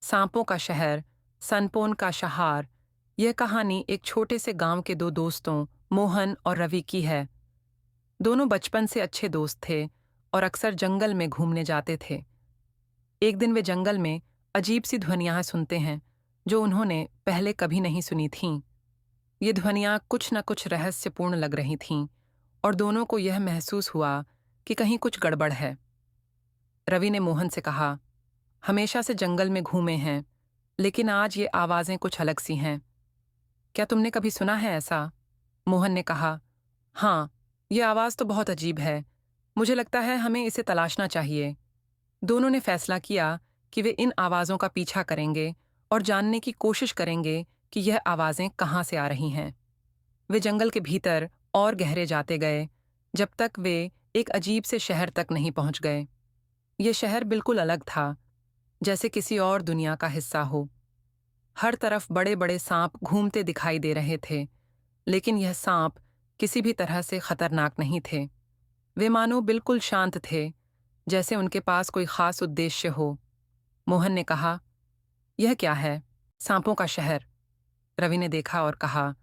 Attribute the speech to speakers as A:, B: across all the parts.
A: सांपों का शहर, सनपोन का शहार। यह कहानी एक छोटे से गांव के दो दोस्तों मोहन और रवि की है। दोनों बचपन से अच्छे दोस्त थे और अक्सर जंगल में घूमने जाते थे। एक दिन वे जंगल में अजीब सी ध्वनियां सुनते हैं जो उन्होंने पहले कभी नहीं सुनी थीं। ये ध्वनियां कुछ न कुछ रहस्यपूर्ण लग रही थीं और दोनों को यह महसूस हुआ कि कहीं कुछ गड़बड़ है। रवि ने मोहन से कहा, हमेशा से जंगल में घूमे हैं, लेकिन आज ये आवाजें कुछ अलग सी हैं। क्या तुमने कभी सुना है ऐसा? मोहन ने कहा, हाँ, ये आवाज तो बहुत अजीब है। मुझे लगता है हमें इसे तलाशना चाहिए। दोनों ने फैसला किया कि वे इन आवाजों का पीछा करेंगे और जानने की कोशिश करेंगे कि यह आवाजें कहाँ से आ रही हैं। वे जंगल के भीतर और गहरे जाते गए, जब तक वे एक अजीब से शहर तक नहीं पहुंच गए। यह शहर बिल्कुल अलग था, जैसे किसी और दुनिया का हिस्सा हो। हर तरफ बड़े बड़े सांप घूमते दिखाई दे रहे थे, लेकिन यह सांप किसी भी तरह से खतरनाक नहीं थे। वे मानो बिल्कुल शांत थे, जैसे उनके पास कोई खास उद्देश्य हो। मोहन ने कहा, यह क्या है? सांपों का शहर। रवि ने देखा और कहा,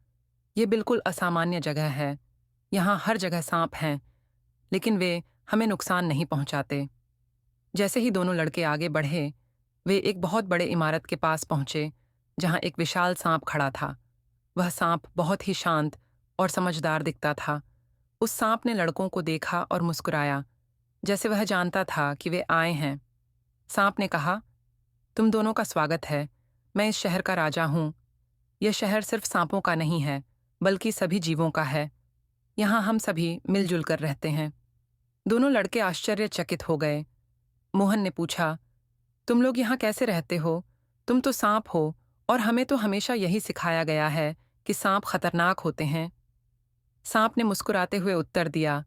A: यह बिल्कुल असामान्य जगह है। यहाँ हर जगह सांप हैं, लेकिन वे हमें नुकसान नहीं पहुंचाते। जैसे ही दोनों लड़के आगे बढ़े, वे एक बहुत बड़े इमारत के पास पहुंचे, जहां एक विशाल सांप खड़ा था। वह सांप बहुत ही शांत और समझदार दिखता था। उस सांप ने लड़कों को देखा और मुस्कुराया, जैसे वह जानता था कि वे आए हैं। सांप ने कहा, तुम दोनों का स्वागत है। मैं इस शहर का राजा हूँ। यह शहर सिर्फ सांपों का नहीं है, बल्कि सभी जीवों का है। यहाँ हम सभी मिलजुल कर रहते हैं। दोनों लड़के आश्चर्यचकित हो गए। मोहन ने पूछा, तुम लोग यहाँ कैसे रहते हो? तुम तो सांप हो और हमें तो हमेशा यही सिखाया गया है कि सांप खतरनाक होते हैं। सांप ने मुस्कुराते हुए उत्तर दिया,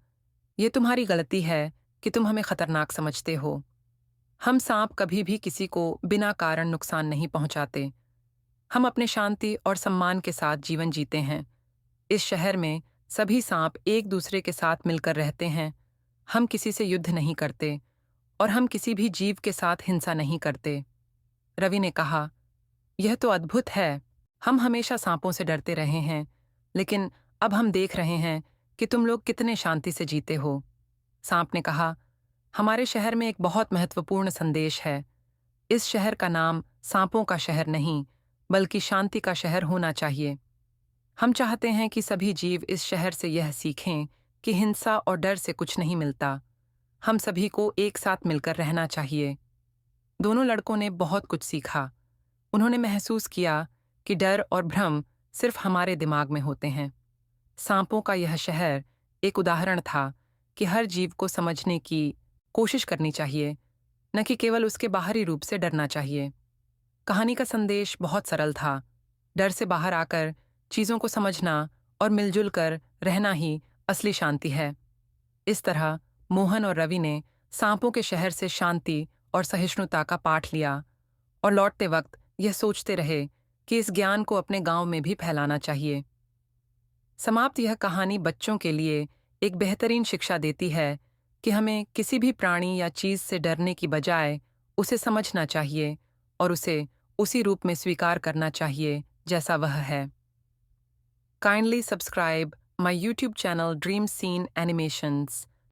A: ये तुम्हारी गलती है कि तुम हमें खतरनाक समझते हो। हम सांप कभी भी किसी को बिना कारण नुकसान नहीं पहुंचाते। हम अपने शांति और सम्मान के साथ जीवन जीते हैं। इस शहर में सभी सांप एक दूसरे के साथ मिलकर रहते हैं। हम किसी से युद्ध नहीं करते और हम किसी भी जीव के साथ हिंसा नहीं करते। रवि ने कहा, यह तो अद्भुत है। हम हमेशा सांपों से डरते रहे हैं, लेकिन अब हम देख रहे हैं कि तुम लोग कितने शांति से जीते हो। सांप ने कहा, हमारे शहर में एक बहुत महत्वपूर्ण संदेश है। इस शहर का नाम सांपों का शहर नहीं, बल्कि शांति का शहर होना चाहिए। हम चाहते हैं कि सभी जीव इस शहर से यह सीखें कि हिंसा और डर से कुछ नहीं मिलता। हम सभी को एक साथ मिलकर रहना चाहिए। दोनों लड़कों ने बहुत कुछ सीखा। उन्होंने महसूस किया कि डर और भ्रम सिर्फ हमारे दिमाग में होते हैं। सांपों का यह शहर एक उदाहरण था कि हर जीव को समझने की कोशिश करनी चाहिए, न कि केवल उसके बाहरी रूप से डरना चाहिए। कहानी का संदेश बहुत सरल था। डर से बाहर आकर चीज़ों को समझना और मिलजुल कर रहना ही असली शांति है। इस तरह मोहन और रवि ने सांपों के शहर से शांति और सहिष्णुता का पाठ लिया और लौटते वक्त यह सोचते रहे कि इस ज्ञान को अपने गांव में भी फैलाना चाहिए। समाप्त यह कहानी बच्चों के लिए एक बेहतरीन शिक्षा देती है कि हमें किसी भी प्राणी या चीज़ से डरने की बजाय उसे समझना चाहिए और उसे उसी रूप में स्वीकार करना चाहिए जैसा वह है। Kindly subscribe my YouTube channel Dream Scene Animations